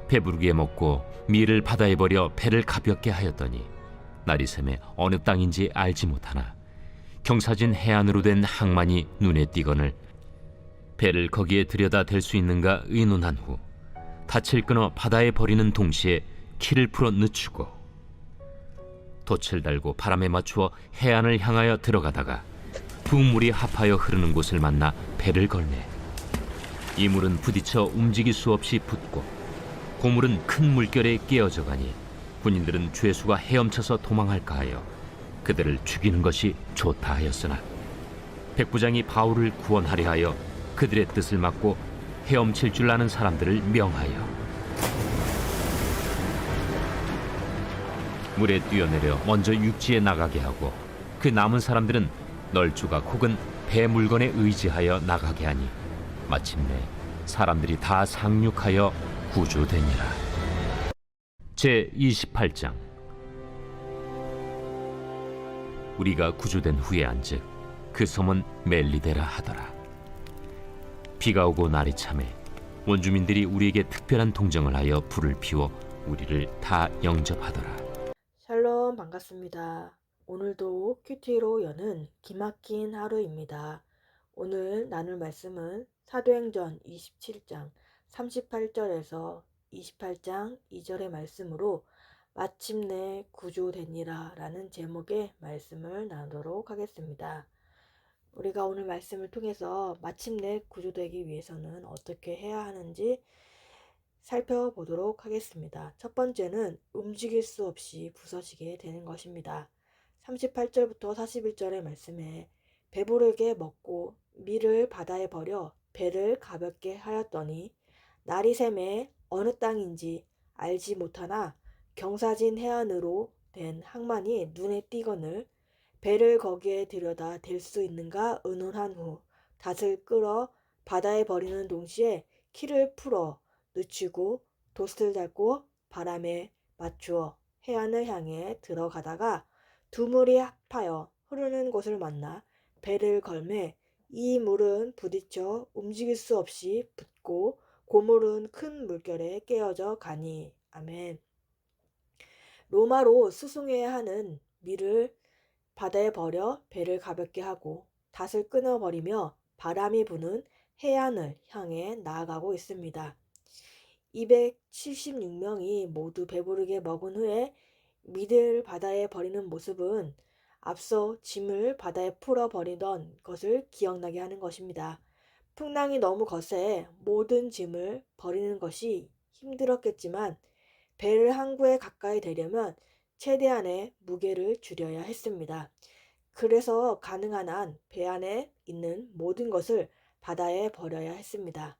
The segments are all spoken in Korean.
배부르게 먹고 밀을 바다에 버려 배를 가볍게 하였더니 날이 새매 어느 땅인지 알지 못하나 경사진 해안으로 된 항만이 눈에 띄거늘 배를 거기에 들여다 댈 수 있는가 의논한 후 닻을 끊어 바다에 버리는 동시에 키를 풀어 늦추고 돛을 달고 바람에 맞추어 해안을 향하여 들어가다가 두 물이 합하여 흐르는 곳을 만나 배를 걸매 이 물은 부딪혀 움직일 수 없이 붙고 고물은 큰 물결에 깨어져 가니 군인들은 죄수가 헤엄쳐서 도망할까 하여 그들을 죽이는 것이 좋다 하였으나 백부장이 바울을 구원하려 하여 그들의 뜻을 막고 헤엄칠 줄 아는 사람들을 명하여 물에 뛰어내려 먼저 육지에 나가게 하고 그 남은 사람들은 널조각 혹은 배 물건에 의지하여 나가게 하니 마침내 사람들이 다 상륙하여 구조되니라. 제28장. 우리가 구조된 후에 안즉 그 섬은 멜리데라 하더라. 비가 오고 날이 차매 원주민들이 우리에게 특별한 동정을 하여 불을 피워 우리를 다 영접하더라. 샬롬, 반갑습니다. 오늘도 큐티로 여는 기막힌 하루입니다. 오늘 나눌 말씀은 사도행전 27장 38절에서 28장 2절의 말씀으로 마침내 구조되니라 라는 제목의 말씀을 나누도록 하겠습니다. 우리가 오늘 말씀을 통해서 마침내 구조되기 위해서는 어떻게 해야 하는지 살펴보도록 하겠습니다. 첫 번째는 움직일 수 없이 부서지게 되는 것입니다. 38절부터 41절의 말씀에 배부르게 먹고 밀을 바다에 버려 배를 가볍게 하였더니 날이 새매 어느 땅인지 알지 못하나 경사진 해안으로 된 항만이 눈에 띄거늘 배를 거기에 들여다 댈 수 있는가 의논한 후 닷을 끌어 바다에 버리는 동시에 키를 풀어 늦추고 돛을 달고 바람에 맞추어 해안을 향해 들어가다가 두 물이 합하여 흐르는 곳을 만나 배를 걸매 이 물은 부딪혀 움직일 수 없이 붙고 고물은 큰 물결에 깨어져 가니. 아멘. 로마로 수송해야 하는 밀을 바다에 버려 배를 가볍게 하고 닷을 끊어버리며 바람이 부는 해안을 향해 나아가고 있습니다. 276명이 모두 배부르게 먹은 후에 밀을 바다에 버리는 모습은 앞서 짐을 바다에 풀어버리던 것을 기억나게 하는 것입니다. 풍랑이 너무 거세 모든 짐을 버리는 것이 힘들었겠지만 배를 항구에 가까이 대려면 최대한의 무게를 줄여야 했습니다. 그래서 가능한 한 배 안에 있는 모든 것을 바다에 버려야 했습니다.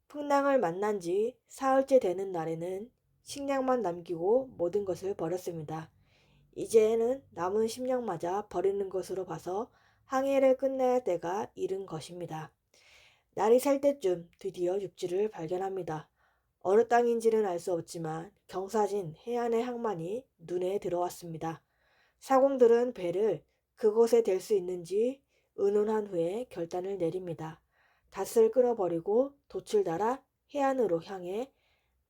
풍랑을 만난 지 사흘째 되는 날에는 식량만 남기고 모든 것을 버렸습니다. 이제는 남은 식량마저 버리는 것으로 봐서 항해를 끝내야 할 때가 이른 것입니다. 날이 살 때쯤 드디어 육지를 발견합니다. 어느 땅인지는 알 수 없지만 경사진 해안의 항만이 눈에 들어왔습니다. 사공들은 배를 그곳에 댈 수 있는지 의논한 후에 결단을 내립니다. 닷을 끊어버리고 돛을 달아 해안으로 향해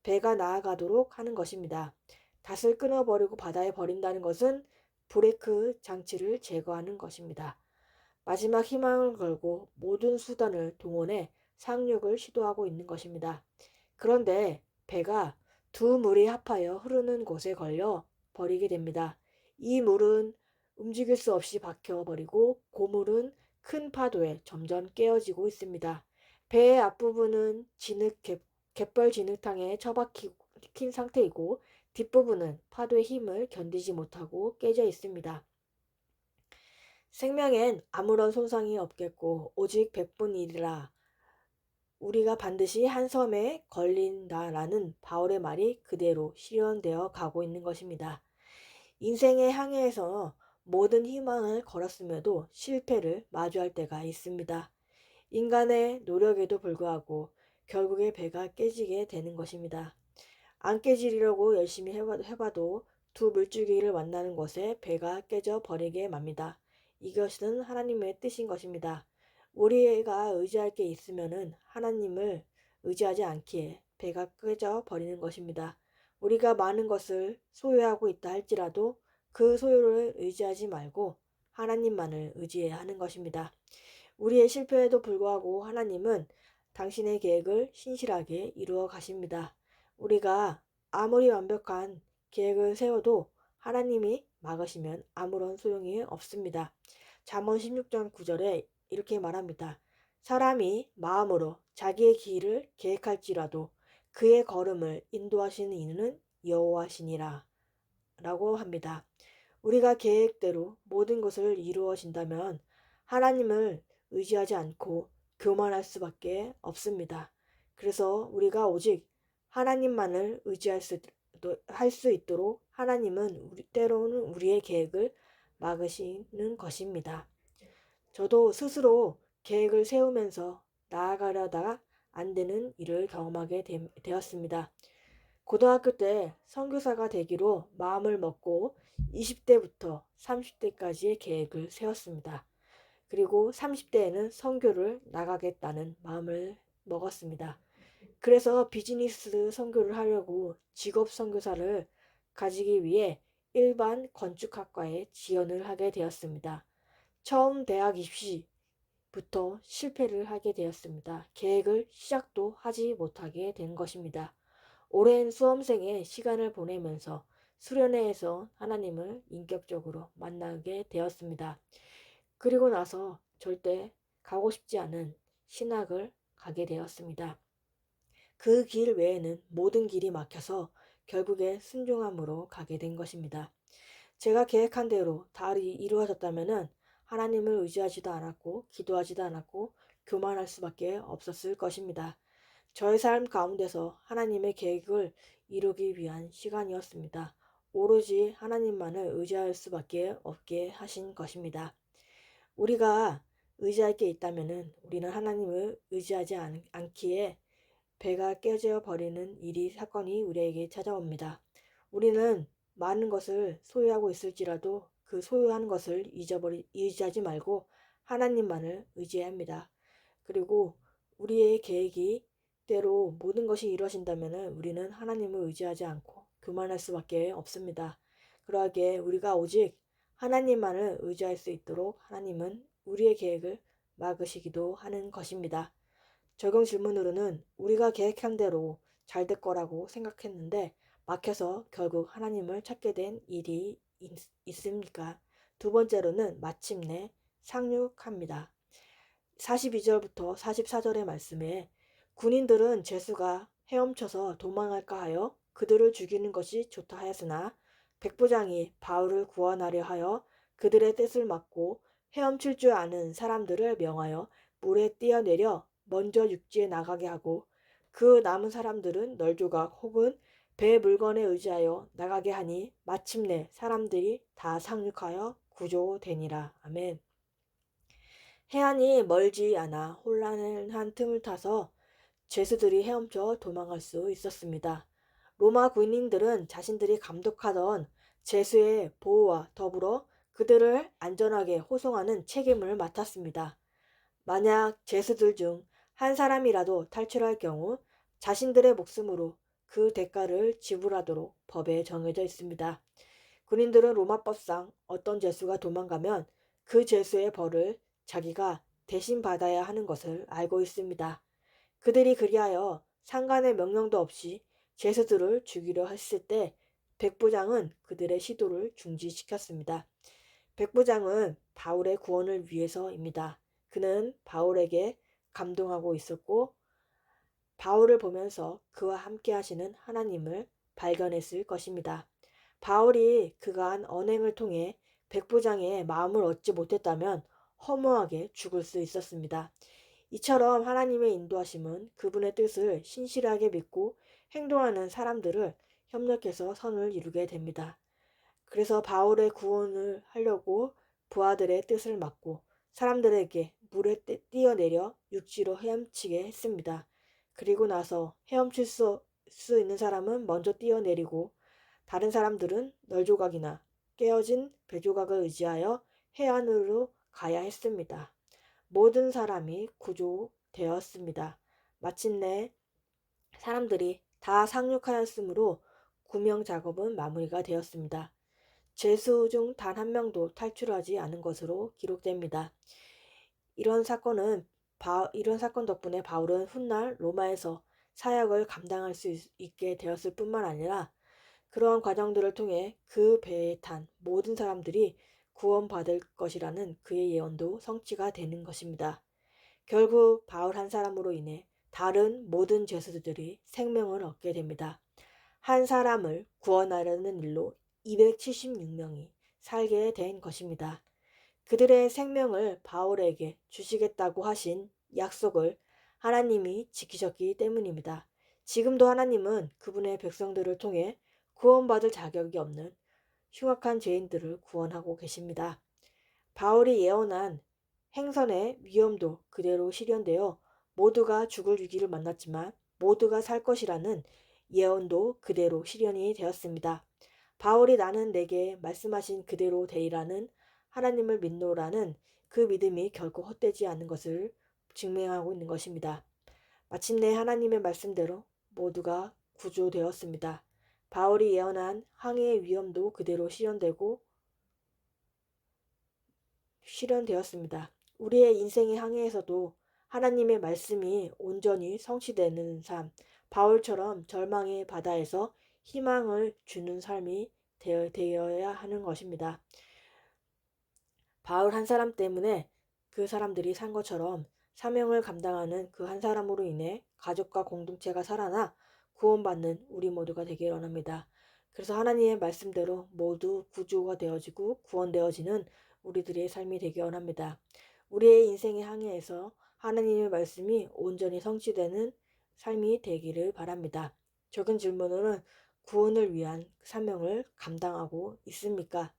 배가 나아가도록 하는 것입니다. 닷을 끊어버리고 바다에 버린다는 것은 브레이크 장치를 제거하는 것입니다. 마지막 희망을 걸고 모든 수단을 동원해 상륙을 시도하고 있는 것입니다. 그런데 배가 두 물이 합하여 흐르는 곳에 걸려 버리게 됩니다. 이 물은 움직일 수 없이 박혀버리고 고물은 큰 파도에 점점 깨어지고 있습니다. 배의 앞부분은 갯벌 진흙탕에 처박힌 상태이고 뒷부분은 파도의 힘을 견디지 못하고 깨져 있습니다. 생명엔 아무런 손상이 없겠고 오직 백분이라 우리가 반드시 한 섬에 걸린다라는 바울의 말이 그대로 실현되어 가고 있는 것입니다. 인생의 항해에서 모든 희망을 걸었음에도 실패를 마주할 때가 있습니다. 인간의 노력에도 불구하고 결국에 배가 깨지게 되는 것입니다. 안 깨지려고 열심히 해봐도 두 물줄기를 만나는 곳에 배가 깨져 버리게 맙니다. 이것은 하나님의 뜻인 것입니다. 우리가 의지할 게 있으면은 하나님을 의지하지 않기에 배가 깨져 버리는 것입니다. 우리가 많은 것을 소유하고 있다 할지라도 그 소유를 의지하지 말고 하나님만을 의지해야 하는 것입니다. 우리의 실패에도 불구하고 하나님은 당신의 계획을 신실하게 이루어 가십니다. 우리가 아무리 완벽한 계획을 세워도 하나님이 막으시면 아무런 소용이 없습니다. 잠언 16장 9절에 이렇게 말합니다. 사람이 마음으로 자기의 길을 계획할지라도 그의 걸음을 인도하시는 이는 여호와시니라 라고 합니다. 우리가 계획대로 모든 것을 이루어진다면 하나님을 의지하지 않고 교만할 수밖에 없습니다. 그래서 우리가 오직 하나님만을 의지할 수 있도록 하나님은 때로는 우리의 계획을 막으시는 것입니다. 저도 스스로 계획을 세우면서 나아가려다가 안 되는 일을 경험하게 되었습니다. 고등학교 때 선교사가 되기로 마음을 먹고 20대부터 30대까지의 계획을 세웠습니다. 그리고 30대에는 선교를 나가겠다는 마음을 먹었습니다. 그래서 비즈니스 선교를 하려고 직업 선교사를 가지기 위해 일반 건축학과에 지원을 하게 되었습니다. 처음 대학 입시부터 실패를 하게 되었습니다. 계획을 시작도 하지 못하게 된 것입니다. 오랜 수험생의 시간을 보내면서 수련회에서 하나님을 인격적으로 만나게 되었습니다. 그리고 나서 절대 가고 싶지 않은 신학을 가게 되었습니다. 그 길 외에는 모든 길이 막혀서 결국에 순종함으로 가게 된 것입니다. 제가 계획한 대로 달이 이루어졌다면 하나님을 의지하지도 않았고 기도하지도 않았고 교만할 수밖에 없었을 것입니다. 저의 삶 가운데서 하나님의 계획을 이루기 위한 시간이었습니다. 오로지 하나님만을 의지할 수밖에 없게 하신 것입니다. 우리가 의지할 게 있다면 우리는 하나님을 의지하지 않기에 배가 깨져 버리는 사건이 우리에게 찾아옵니다. 우리는 많은 것을 소유하고 있을지라도 그 소유한 것을 의지하지 말고 하나님만을 의지해야 합니다. 그리고 우리의 계획이 때로 모든 것이 이루어진다면 우리는 하나님을 의지하지 않고 교만할 수밖에 없습니다. 그러하게 우리가 오직 하나님만을 의지할 수 있도록 하나님은 우리의 계획을 막으시기도 하는 것입니다. 적용 질문으로는 우리가 계획한 대로 잘 될 거라고 생각했는데 막혀서 결국 하나님을 찾게 된 일이 있습니까? 두 번째로는 마침내 상륙합니다. 42절부터 44절의 말씀에 군인들은 제수가 헤엄쳐서 도망할까 하여 그들을 죽이는 것이 좋다 하였으나 백부장이 바울을 구원하려 하여 그들의 뜻을 막고 헤엄칠 줄 아는 사람들을 명하여 물에 뛰어내려 먼저 육지에 나가게 하고 그 남은 사람들은 널조각 혹은 배 물건에 의지하여 나가게 하니 마침내 사람들이 다 상륙하여 구조되니라. 아멘. 해안이 멀지 않아 혼란한 틈을 타서 죄수들이 헤엄쳐 도망갈 수 있었습니다. 로마 군인들은 자신들이 감독하던 죄수의 보호와 더불어 그들을 안전하게 호송하는 책임을 맡았습니다. 만약 죄수들 중 한 사람이라도 탈출할 경우 자신들의 목숨으로 그 대가를 지불하도록 법에 정해져 있습니다. 군인들은 로마법상 어떤 죄수가 도망가면 그 죄수의 벌을 자기가 대신 받아야 하는 것을 알고 있습니다. 그들이 그리하여 상관의 명령도 없이 죄수들을 죽이려 했을 때 백부장은 그들의 시도를 중지시켰습니다. 백부장은 바울의 구원을 위해서입니다. 그는 바울에게 감동하고 있었고 바울을 보면서 그와 함께 하시는 하나님을 발견했을 것입니다. 바울이 그간 언행을 통해 백부장의 마음을 얻지 못했다면 허무하게 죽을 수 있었습니다. 이처럼 하나님의 인도하심은 그분의 뜻을 신실하게 믿고 행동하는 사람들을 협력해서 선을 이루게 됩니다. 그래서 바울의 구원을 하려고 부하들의 뜻을 막고 사람들에게 물에 뛰어내려 육지로 헤엄치게 했습니다. 그리고 나서 헤엄칠 수 있는 사람은 먼저 뛰어내리고 다른 사람들은 널조각이나 깨어진 배조각을 의지하여 해안으로 가야 했습니다. 모든 사람이 구조되었습니다. 마침내 사람들이 다 상륙하였으므로 구명 작업은 마무리가 되었습니다. 죄수 중 단 한 명도 탈출하지 않은 것으로 기록됩니다. 이런 사건 덕분에 바울은 훗날 로마에서 사역을 감당할 수 있게 되었을 뿐만 아니라 그러한 과정들을 통해 그 배에 탄 모든 사람들이 구원받을 것이라는 그의 예언도 성취가 되는 것입니다. 결국 바울 한 사람으로 인해 다른 모든 죄수들이 생명을 얻게 됩니다. 한 사람을 구원하려는 일로 276명이 살게 된 것입니다. 그들의 생명을 바울에게 주시겠다고 하신 약속을 하나님이 지키셨기 때문입니다. 지금도 하나님은 그분의 백성들을 통해 구원받을 자격이 없는 흉악한 죄인들을 구원하고 계십니다. 바울이 예언한 행선의 위험도 그대로 실현되어 모두가 죽을 위기를 만났지만 모두가 살 것이라는 예언도 그대로 실현이 되었습니다. 바울이 나는 내게 말씀하신 그대로 되리라는 하나님을 믿노라는 그 믿음이 결코 헛되지 않은 것을 증명하고 있는 것입니다. 마침내 하나님의 말씀대로 모두가 구조되었습니다. 바울이 예언한 항해의 위험도 그대로 실현되었습니다. 우리의 인생의 항해에서도 하나님의 말씀이 온전히 성취되는 삶, 바울처럼 절망의 바다에서 희망을 주는 삶이 되어야 하는 것입니다. 바울 한 사람 때문에 그 사람들이 산 것처럼 사명을 감당하는 그 한 사람으로 인해 가족과 공동체가 살아나 구원받는 우리 모두가 되기를 원합니다. 그래서 하나님의 말씀대로 모두 구조가 되어지고 구원되어지는 우리들의 삶이 되기 원합니다. 우리의 인생의 항해에서 하나님의 말씀이 온전히 성취되는 삶이 되기를 바랍니다. 적은 질문으로는 구원을 위한 사명을 감당하고 있습니까?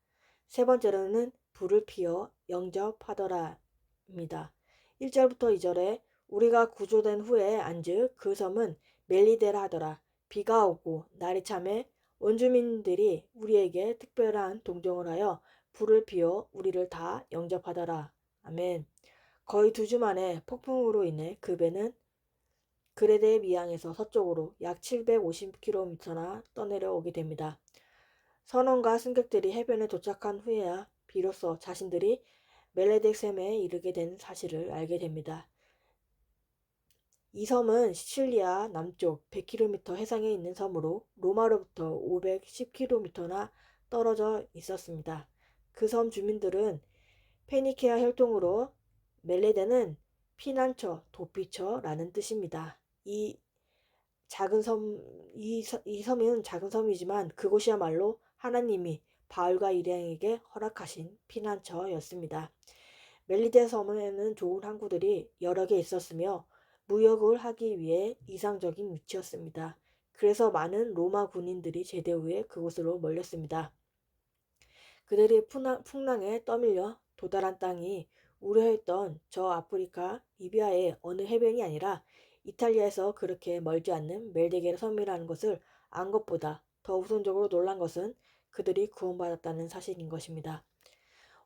세 번째로는 불을 피워 영접하더라입니다. 1절부터 2절에 우리가 구조된 후에 안즉 그 섬은 멜리데라 하더라. 비가 오고 날이 참에 원주민들이 우리에게 특별한 동정을 하여 불을 피워 우리를 다 영접하더라. 아멘. 거의 2주 만에 폭풍으로 인해 그 배는 그레데 미항에서 서쪽으로 약 750km나 떠내려오게 됩니다. 선원과 승객들이 해변에 도착한 후에야 비로소 자신들이 멜레덱 섬에 이르게 된 사실을 알게 됩니다. 이 섬은 시칠리아 남쪽 100km 해상에 있는 섬으로 로마로부터 510km나 떨어져 있었습니다. 그 섬 주민들은 페니케아 혈통으로 멜레데는 피난처, 도피처라는 뜻입니다. 이 섬은 작은 섬이지만 그곳이야말로 하나님이 바울과 일행에게 허락하신 피난처였습니다. 멜리데 섬에는 좋은 항구들이 여러 개 있었으며 무역을 하기 위해 이상적인 위치였습니다. 그래서 많은 로마 군인들이 제대 후에 그곳으로 몰렸습니다. 그들이 풍랑에 떠밀려 도달한 땅이 우려했던 저 아프리카 리비아의 어느 해변이 아니라 이탈리아에서 그렇게 멀지 않는 멜데게르 섬이라는 것을 안 것보다 더 우선적으로 놀란 것은 그들이 구원받았다는 사실인 것입니다.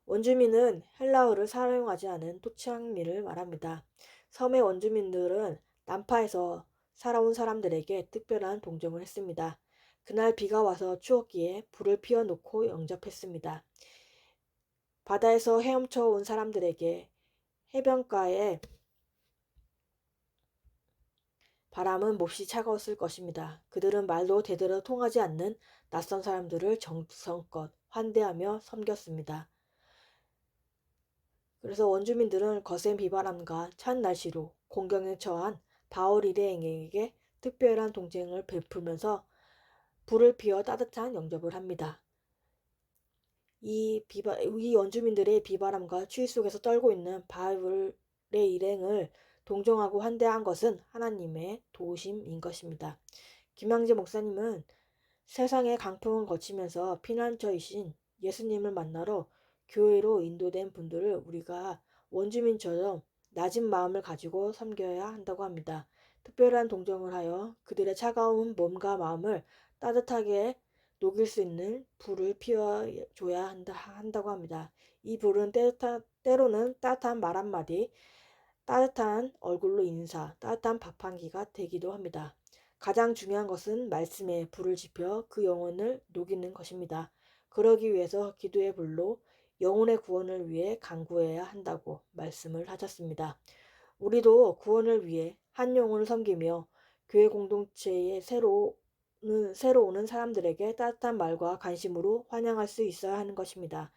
원주민은 헬라어를 사용하지 않은 토착민을 말합니다. 섬의 원주민들은 남파에서 살아온 사람들에게 특별한 동정을 했습니다. 그날 비가 와서 추웠기에 불을 피워놓고 영접했습니다. 바다에서 헤엄쳐 온 사람들에게 해변가의 바람은 몹시 차가웠을 것입니다. 그들은 말도 제대로 통하지 않는 낯선 사람들을 정성껏 환대하며 섬겼습니다. 그래서 원주민들은 거센 비바람과 찬 날씨로 공경에 처한 바울 일행에게 특별한 동정을 베풀면서 불을 피워 따뜻한 영접을 합니다. 이 원주민들의 비바람과 추위 속에서 떨고 있는 바울의 일행을 동정하고 환대한 것은 하나님의 도우심인 것입니다. 김양재 목사님은 세상의 강풍을 거치면서 피난처이신 예수님을 만나러 교회로 인도된 분들을 우리가 원주민처럼 낮은 마음을 가지고 섬겨야 한다고 합니다. 특별한 동정을 하여 그들의 차가운 몸과 마음을 따뜻하게 녹일 수 있는 불을 피워줘야 한다고 합니다. 이 불은 때로는 따뜻한 말 한마디, 따뜻한 얼굴로 인사, 따뜻한 밥 한 끼가 되기도 합니다. 가장 중요한 것은 말씀에 불을 지펴 그 영혼을 녹이는 것입니다. 그러기 위해서 기도의 불로 영혼의 구원을 위해 간구해야 한다고 말씀을 하셨습니다. 우리도 구원을 위해 한 영혼을 섬기며 교회 공동체에 새로 오는 사람들에게 따뜻한 말과 관심으로 환영할 수 있어야 하는 것입니다.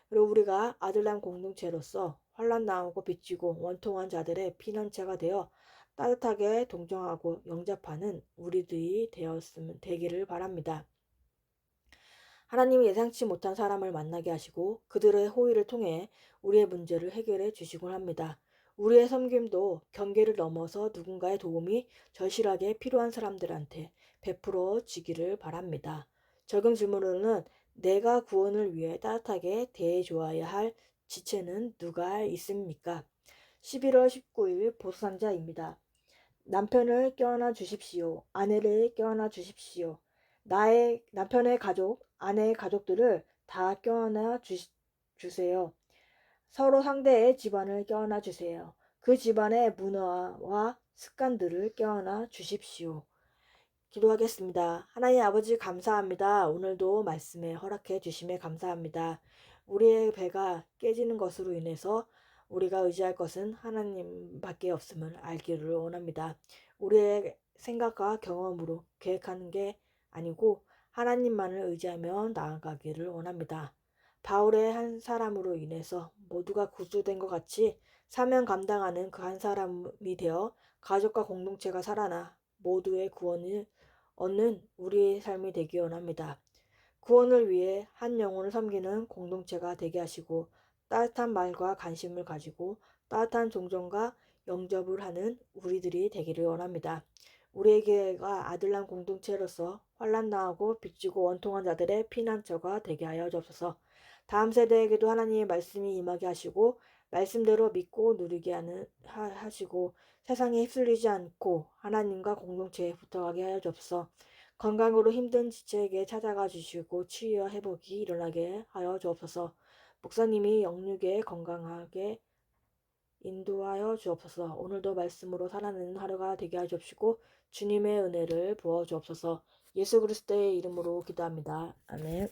그리고 우리가 아들남 공동체로서 환난 당하고 빚지고 원통한 자들의 피난처가 되어 따뜻하게 동정하고 영접하는 우리들이 되기를 바랍니다. 하나님이 예상치 못한 사람을 만나게 하시고 그들의 호의를 통해 우리의 문제를 해결해 주시곤 합니다. 우리의 섬김도 경계를 넘어서 누군가의 도움이 절실하게 필요한 사람들한테 베풀어 지기를 바랍니다. 적용 질문으로는 내가 구원을 위해 따뜻하게 대해 주어야 할 지체는 누가 있습니까? 11월 19일 보수상자입니다. 남편을 껴안아 주십시오. 아내를 껴안아 주십시오. 나의 남편의 가족, 아내의 가족들을 다 껴안아 주세요. 서로 상대의 집안을 껴안아 주세요. 그 집안의 문화와 습관들을 껴안아 주십시오. 기도하겠습니다. 하나님 아버지 감사합니다. 오늘도 말씀에 허락해 주심에 감사합니다. 우리의 배가 깨지는 것으로 인해서 우리가 의지할 것은 하나님밖에 없음을 알기를 원합니다. 우리의 생각과 경험으로 계획하는 게 아니고 하나님만을 의지하며 나아가기를 원합니다. 바울의 한 사람으로 인해서 모두가 구조된 것 같이 사명 감당하는 그 한 사람이 되어 가족과 공동체가 살아나 모두의 구원을 얻는 우리의 삶이 되기 원합니다. 구원을 위해 한 영혼을 섬기는 공동체가 되게 하시고 따뜻한 말과 관심을 가지고 따뜻한 종전과 영접을 하는 우리들이 되기를 원합니다. 우리에게가 아들남 공동체로서 환난당하고 빚지고 원통한 자들의 피난처가 되게 하여 주옵소서. 다음 세대에게도 하나님의 말씀이 임하게 하시고 말씀대로 믿고 누리게 하시고 세상에 휩쓸리지 않고 하나님과 공동체에 붙어가게 하여 주옵소서. 건강으로 힘든 지체에게 찾아가 주시고 치유와 회복이 일어나게 하여 주옵소서. 목사님이 영육에 건강하게 인도하여 주옵소서. 오늘도 말씀으로 살아내는 하루가 되게 하여 주옵시고 주님의 은혜를 부어 주옵소서. 예수 그리스도의 이름으로 기도합니다. 아멘.